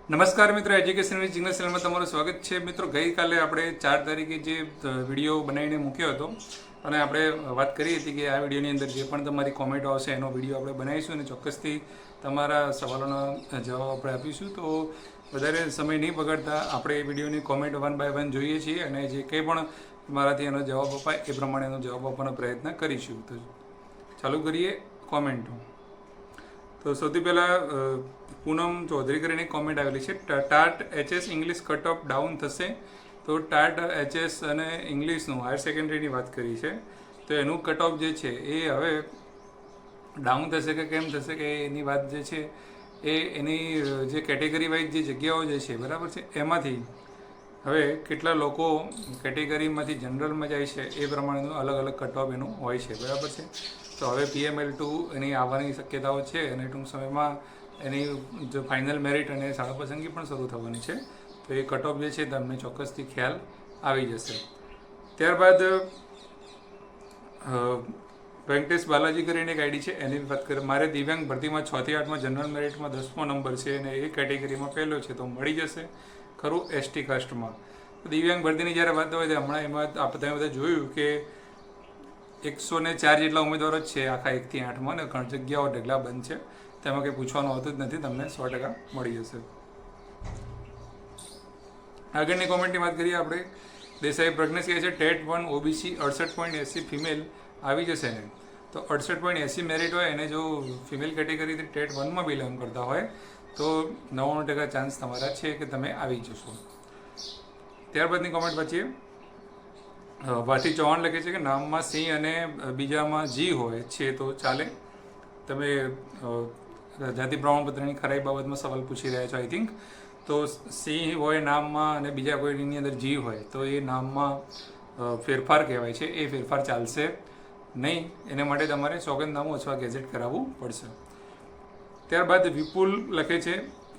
નમસ્કાર મિત્રો, education with Jignesh ચેનલમાં તમારું સ્વાગત છે. મિત્રો, ગઈકાલે આપણે 4 તારીખે જે વિડીયો બનાવીને મૂક્યો હતો અને આપણે વાત કરી હતી કે આ વિડીયોની અંદર જે પણ તમારી કોમેન્ટો આવશે એનો વિડીયો આપણે બનાવીશું અને ચોક્કસથી તમારા સવાલોના જવાબ આપણે આપીશું. તો વધારે સમય નહીં બગાડતા આપણે એ વિડીયોની કોમેન્ટ 1 બાય 1 જોઈએ છીએ અને જે કંઈ પણ મારાથી એનો જવાબ અપાય એ પ્રમાણે એનો જવાબ આપવાનો પ્રયત્ન કરીશું. તો ચાલુ કરીએ કોમેન્ટો. તો સૌથી પહેલાં પૂનમ ચૌધરી કરીને કોમેન્ટ આવેલી છે, TAT HS English cut off down થશે. તો ટાટ એચએસ અને ઇંગ્લિશનું હાયર સેકન્ડરીની વાત કરી છે, તો એનું કટ ઓફ જે છે એ હવે ડાઉન થશે કે કેમ થશે કે એની વાત જે છે એ એની જે કેટેગરી વાઇઝ જે જગ્યાઓ જે છે બરાબર છે એમાંથી હવે કેટલા લોકો કેટેગરીમાંથી જનરલમાં જાય છે એ પ્રમાણેનું અલગ અલગ કટ ઓફ એનું હોય છે બરાબર છે. તો હવે PML2 એની આવવાની શક્યતાઓ છે અને ટૂંક સમયમાં એની જો ફાઇનલ મેરિટ અને શાળા પસંદગી પણ શરૂ થવાની છે. તો એ કટ ઓફ જે છે તમને ચોક્કસથી ખ્યાલ આવી જશે. ત્યારબાદ વેંકટેશ બાલાજી કરીને એક આઈડી છે એની વાત કરીએ. મારે દિવ્યાંગ ભરતીમાં 6 થી 8માં જનરલ મેરિટમાં 10મો નંબર છે અને એ કેટેગરીમાં પહેલો છે, તો મળી જશે ખરું ST કાસ્ટમાં. દિવ્યાંગ ભરતીની જ્યારે વાત હોય તો હમણાં એમાં તમે બધા જોયું કે 104 જેટલા ઉમેદવારો જ છે આખા 1 થી 8માં અને ઘણી જગ્યાઓ ઢગલા બંધ છે. તેમાં કંઈ પૂછવાનું હોતું જ નથી, તમને 100% મળી જશે. આગળની કોમેન્ટની વાત કરીએ આપણે. દેસાઈ પ્રજ્ઞેશ કહે છે ટેટ 1 OBC 68.80 ફિમેલ આવી જશે ને. તો 68.80 મેરિટ હોય અને જો ફિમેલ કેટેગરીથી ટેટ 1માં બિલોંગ કરતા હોય તો 99% ચાન્સ તમારા છે કે તમે આવી જશો. ત્યારબાદની કોમેન્ટ વાંચીએ. વાથી ચૌહાણ લખે છે કે નામમાં સિંહ અને બીજામાં જી હોય છે તો ચાલે. તમે જાતિ પ્રમાણપત્રની ખરાઈ બાબતમાં સવાલ પૂછી રહ્યા છો આઈ થિંક. તો સિંહ હોય નામમાં અને બીજા કોઈની અંદર જી હોય તો એ નામમાં ફેરફાર કહેવાય છે, એ ફેરફાર ચાલશે નહીં. એને માટે તમારે સોગંદનામું અથવા ગેઝેટ કરાવવું પડશે. ત્યારબાદ વિપુલ લખે છે,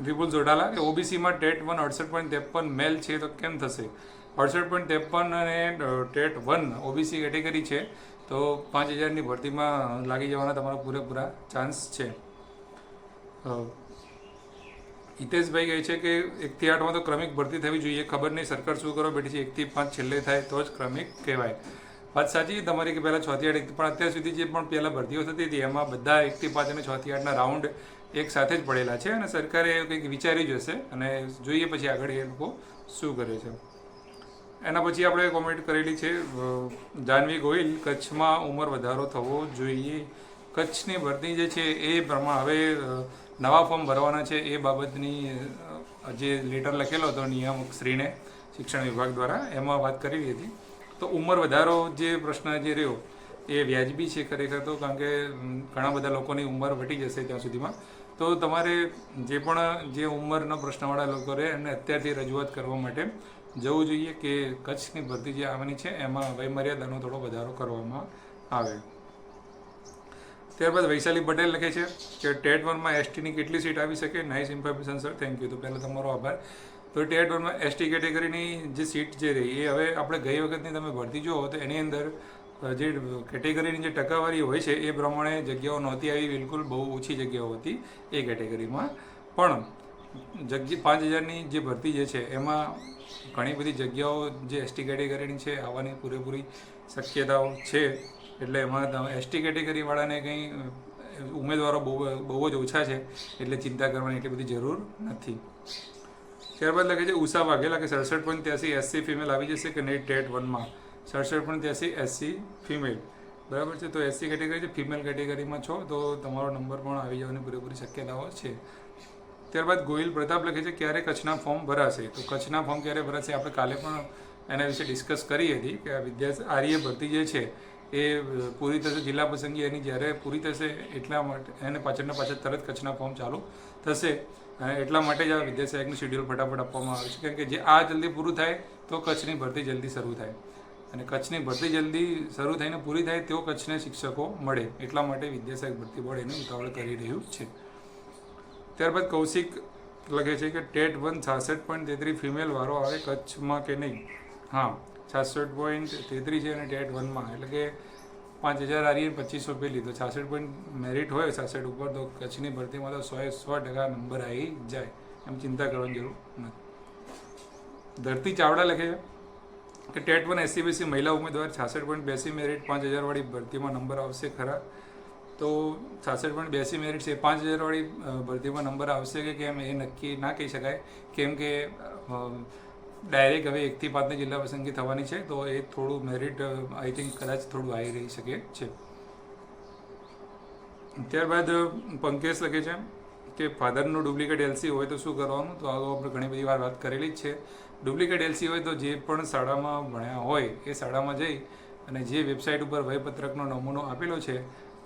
વિપુલ જોડાલા કે OBCમાં ટેટ 1 68.53 મેલ છે તો કેમ થશે. 68.53 અને ટેટ 1 OBC કેટેગરી છે તો 5000ની ભરતીમાં લાગી જવાના તમારા પૂરેપૂરા ચાન્સ છે. હિતેશભાઈ કહે છે કે 1 થી 8માં તો ક્રમિક ભરતી થવી જોઈએ. ખબર નહીં સરકાર શું કરવા બેઠી છે, 1 થી 5 છેલ્લે થાય તો જ ક્રમિક કહેવાય. વાત સાચી તમારી કે પહેલાં 6 થી 8 પણ અત્યાર સુધી જે પણ પહેલાં ભરતીઓ થતી હતી એમાં બધા 1 થી 5 અને 6 થી 8ના રાઉન્ડ એક સાથે જ પડેલા છે અને સરકારે કંઈક વિચારી જ હશે અને જોઈએ પછી આગળ એ લોકો શું કરે છે. એના પછી આપણે કોમેન્ટ કરેલી છે જાનવી ગોહિલ, કચ્છમાં ઉંમર વધારો થવો જોઈએ. કચ્છની ભરતી જે છે એ પ્રમાણે હવે નવા ફોર્મ ભરવાના છે એ બાબતની જે લેટર લખેલો હતો નિયામક શ્રીને શિક્ષણ વિભાગ દ્વારા એમાં વાત કરેલી હતી. તો ઉંમર વધારો જે પ્રશ્ન જે રહ્યો એ વ્યાજબી છે ખરેખર તો, કારણ કે ઘણા બધા લોકોની ઉંમર વટી જશે ત્યાં સુધીમાં. તો તમારે જે પણ જે ઉંમરના પ્રશ્નવાળા લોકો રહે એમને અત્યારથી રજૂઆત કરવા માટે જવું જોઈએ કે કચ્છની ભરતી જે આવવાની છે એમાં વયમર્યાદાનો થોડો વધારો કરવામાં આવે. ત્યારબાદ વૈશાલી પટેલ લખે છે કે ટેટ 1માં STની કેટલી સીટ આવી શકે. Nice information sir, thank you. તો પહેલાં તમારો આભાર. તો ટેટ 1માં ST કેટેગરીની જે સીટ જે રહી એ હવે આપણે ગઈ વખતની તમે ભરતી જુઓ તો એની અંદર જે કેટેગરીની જે ટકાવારી હોય છે એ પ્રમાણે જગ્યાઓ નહોતી આવી, બિલકુલ બહુ ઓછી જગ્યાઓ હતી એ કેટેગરીમાં. પણ 5000ની જે ભરતી જે છે એમાં ઘણી બધી જગ્યાઓ જે ST કેટેગરીની છે આવવાની પૂરેપૂરી શક્યતાઓ છે. એટલે એમાં ST કેટેગરીવાળાને કંઈ ઉમેદવારો બહુ જ ઓછા છે એટલે ચિંતા કરવાની એટલી બધી જરૂર નથી. ત્યારબાદ લખે છે ઉષા વાઘેલા કે 67.83 SC ફિમેલ આવી જશે કે નહીં ટેટ 1માં. 67.83 SC ફિમેલ બરાબર છે. તો SC કેટેગરી છે, ફિમેલ કેટેગરીમાં છો તો તમારો નંબર પણ આવી જવાની પૂરેપૂરી શક્યતાઓ છે. ત્યારબાદ ગોહિલ પ્રતાપ લખે છે ક્યારે કચ્છના ફોર્મ ભરાશે. તો કચ્છના ફોર્મ ક્યારે ભરાશે આપણે કાલે પણ એના વિશે ડિસ્કસ કરી હતી કે આ આર્ય ભરતી જે છે એ પૂરી થશે, જિલ્લા પસંદગી એની જ્યારે પૂરી થશે એટલા માટે એને પાછળ તરત કચ્છના ફોર્મ ચાલુ થશે અને એટલા માટે જ આ વિદ્યાસહાયકનું શેડ્યુલ ફટાફટ આપવામાં આવે છે. કારણ કે જે આ જલ્દી પૂરું થાય તો કચ્છની ભરતી જલ્દી શરૂ થાય અને કચ્છની ભરતી જલ્દી શરૂ થઈને પૂરી થાય તો કચ્છને શિક્ષકો મળે. એટલા માટે વિદ્યાસહાયક ભરતી બોર્ડ એની ઉતાવળ કરી રહ્યું છે. ત્યારબાદ કૌશિક લખે છે કે ટેટ 1 66.33 ફિમેલ વારો આવે કચ્છમાં કે નહીં. હા, 66.33 છે અને ટેટ 1માં એટલે કે 5000 આર્યન 2500 પેલી તો 66 પોઈન્ટ મેરિટ હોય 66 ઉપર તો કચ્છની ભરતીમાં તો 100% નંબર આવી જાય એમ ચિંતા કરવાની જરૂર નથી. ધરતી ચાવડા લખે છે કે ટેટ 1 SCBC મહિલા ઉમેદવાર 66.82 મેરિટ 5000 વાળી ભરતીમાં નંબર આવશે ખરા? તો 66.82 મેરિટ છે, 5000 વાળી ભરતીમાં નંબર આવશે કે કેમ એ નક્કી ના કહી શકાય, કેમ કે ડાયરેક્ટ હવે 1 થી 5ની જિલ્લા પસંદગી થવાની છે, તો એ થોડું મેરિટ આઈ થિંક કદાચ થોડું હાઈ રહી શકે છે. ત્યારબાદ પંકેશ લખે છે કે ફાધરનું ડુપ્લિકેટ એલસી હોય તો શું કરવાનું? તો આગળ આપણે ઘણી બધી વાર વાત કરેલી જ છે. ડુપ્લિકેટ એલસી હોય તો જે પણ શાળામાં ભણ્યા હોય એ શાળામાં જઈ અને જે વેબસાઇટ ઉપર વયપત્રકનો નમૂનો આપેલો છે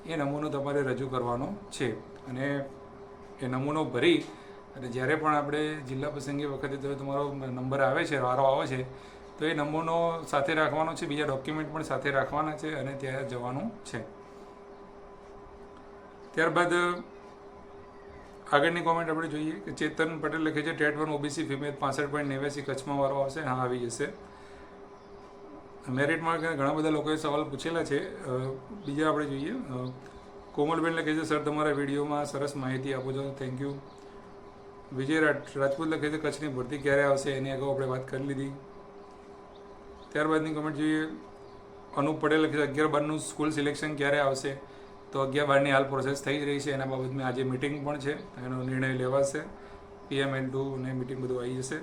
એ નમૂનો તમારે રજૂ કરવાનો છે, અને એ નમૂનો ભરી અને જ્યારે પણ આપણે જિલ્લા પસંદગી વખતે તો તમારો નંબર આવે છે, વારો આવે છે, તો એ નમૂનો સાથે રાખવાનો છે, બીજા ડોક્યુમેન્ટ પણ સાથે રાખવાના છે અને ત્યાં જવાનું છે. ત્યારબાદ આગળની કોમેન્ટ આપણે જોઈએ કે ચેતન પટેલ લખે છે ટેટ 1 OBC ફિમેલ 65.89 કચ્છમાં વારો આવશે? હા, આવી જશે. મેરિટમાં ઘણા બધા લોકોએ સવાલ પૂછેલા છે. બીજા આપણે જોઈએ. કોમલબેન લખે છે સર તમારા વિડીયોમાં સરસ માહિતી આપો છો, થેન્ક યુ. વિજય રાજપૂત લખે છે કચ્છની ભરતી ક્યારે આવશે? એની અગાઉ આપણે વાત કરી લીધી. ત્યારબાદની કોમેન્ટ જોઈએ. અનુપ પટેલ લખે છે 11-12નું સ્કૂલ સિલેક્શન ક્યારે આવશે? તો 11-12ની હાલ પ્રોસેસ થઈ જ રહી છે, એના બાબતમાં આજે મિટિંગ પણ છે, એનો નિર્ણય લેવાશે. PML2 ને મિટિંગ બધું આવી જશે.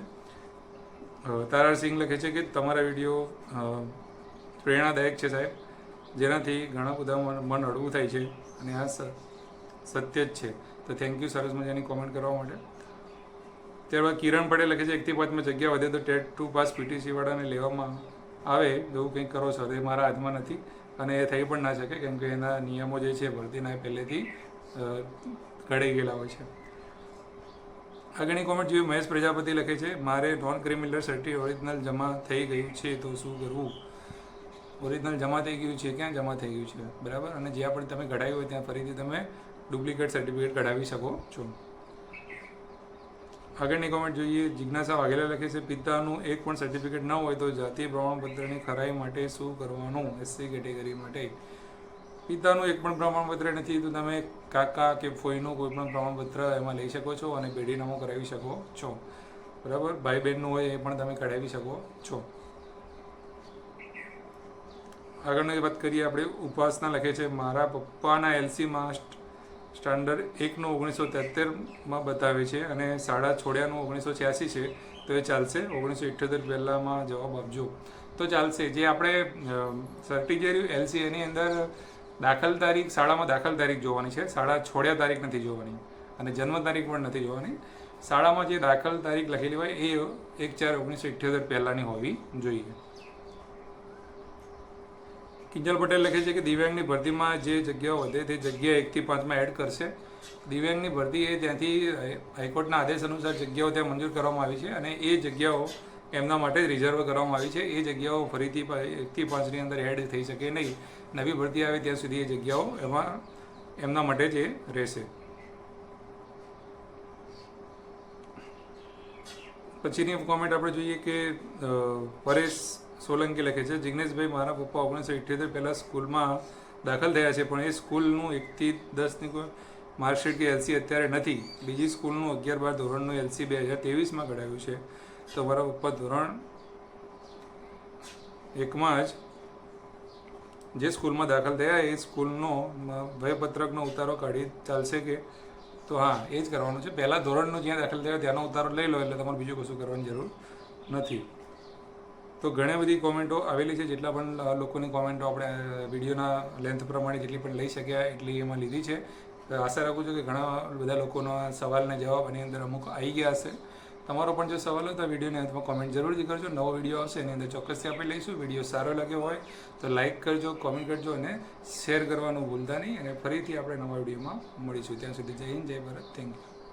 તારા સિંહ લખે છે કે તમારા વિડીયો પ્રેરણાદાયક છે સાહેબ, જેનાથી ઘણા બધા મન હળવું થાય છે અને આ સત્ય જ છે. તો થેન્ક યુ સરસ મજાની કોમેન્ટ કરવા માટે. ત્યારબાદ કિરણ પટેલ લખે છે 1 થી 5માં જગ્યા વધે તો ટેટ 2 પાસ PTC વાળાને લેવામાં આવે એવું કંઈક કરો છો? એ મારા હાથમાં નથી અને એ થઈ પણ ના શકે, કેમ કે એના નિયમો જે છે ભરતીના પહેલેથી ઘડાઈ ગયેલા હોય છે. આગળની કોમેન્ટ જોઈએ. મહેશ પ્રજાપતિ લખે છે મારે નોન ક્રિમિનલ સર્ટિફિકેટ ઓરિજિનલ જમા થઈ ગયું છે તો શું કરવું? ઓરિજિનલ જમા થઈ ગયું છે, ક્યાં જમા થઈ ગયું છે? બરાબર, અને જ્યાં પણ તમે કઢાવ્યું હોય ત્યાં ફરીથી તમે ડુપ્લિકેટ સર્ટિફિકેટ કઢાવી શકો છો. આગળની કોમેન્ટ જોઈએ. જિજ્ઞાસા વાઘેલા લખે છે પિતાનું એક પણ સર્ટિફિકેટ ન હોય તો જાતિ પ્રમાણપત્રની ખરાઈ માટે શું કરવાનું? SC કેટેગરી માટે પિતાનું એક પણ પ્રમાણપત્ર નથી તો તમે કાકા કે ફોઈનું કોઈ પણ પ્રમાણપત્ર એમાં લઈ શકો છો અને પેઢીનામું કરાવી શકો છો. બરાબર, ભાઈ બહેનનું હોય એ પણ તમે કઢાવી શકો છો. આગળની વાત કરીએ આપણે. ઉપાસના લખે છે મારા પપ્પાના LCમાં સ્ટાન્ડર્ડ 1નું 1973માં બતાવે છે અને શાળા છોડ્યાનું 1986 છે, તો એ ચાલશે? 1978 પહેલાંમાં જવાબ આપજો તો ચાલશે. જે આપણે સર્ટિફિકેટ LC એની અંદર દાખલ તારીખ, શાળામાં દાખલ તારીખ જોવાની છે, શાળા છોડ્યા તારીખ નથી જોવાની અને જન્મ તારીખ પણ નથી જોવાની. શાળામાં જે દાખલ તારીખ લખેલી હોય એ 1/4/1978 પહેલાંની હોવી જોઈએ. કિંજલ પટેલ લખે છે કે દિવ્યાંગની ભરતીમાં જે જગ્યાઓ વધે તે જગ્યા 1 થી 5માં એડ કરશે. દિવ્યાંગની ભરતી એ ત્યાંથી હાઈકોર્ટના આદેશ અનુસાર જગ્યાઓ ત્યાં મંજૂર કરવામાં આવી છે અને એ જગ્યાઓ એમના માટે જ રિઝર્વ કરવામાં આવી છે. એ જગ્યાઓ ફરીથી 1 થી 5ની અંદર એડ થઈ શકે નહીં. નવી ભરતી આવે ત્યાં સુધી એ જગ્યાઓ એમાં એમના માટે જ એ રહેશે. પછીની કોમેન્ટ આપણે જોઈએ કે પરેશ સોલંકી લખે છે જિગ્નેશભાઈ મારા પપ્પા 1978 પહેલાં સ્કૂલમાં દાખલ થયા છે પણ એ સ્કૂલનું 1 થી 10ની કોઈ માર્કશીટ કે LC અત્યારે નથી. બીજી સ્કૂલનું 11-12 ધોરણનું LC 2023માં કઢાવ્યું છે. તો મારા પપ્પા ધોરણ 1માં જ જે સ્કૂલમાં દાખલ થયા એ સ્કૂલનો વયપત્રકનો ઉતારો કાઢી ચાલશે કે? તો હા, એ જ કરવાનું છે. પહેલાં ધોરણનું જ્યાં દાખલ થયો ત્યાંનો ઉતારો લઈ લો એટલે તમારે બીજું કશું કરવાની જરૂર નથી. તો ઘણી બધી કોમેન્ટો આવેલી છે. જેટલા પણ લોકોની કોમેન્ટો આપણે વિડીયોના લેન્થ પ્રમાણે જેટલી પણ લઈ શક્યા એટલી એમાં લીધી છે. આશા રાખું છું કે ઘણા બધા લોકોના સવાલને જવાબ એની અંદર અમુક આવી ગયા હશે. તમારો પણ જો સવાલ હોય તો વિડીયોની અંતમાં કોમેન્ટ જરૂરથી કરજો. નવો વિડીયો આવશે એની અંદર ચોક્કસથી આપણે લઈશું. વિડીયો સારો લાગ્યો હોય તો લાઇક કરજો, કોમેન્ટ કરજો અને શેર કરવાનું ભૂલતા નહીં. અને ફરીથી આપણે નવા વિડીયોમાં મળીશું. ત્યાં સુધી જય હિન્દ, જય ભારત, થેન્ક યુ.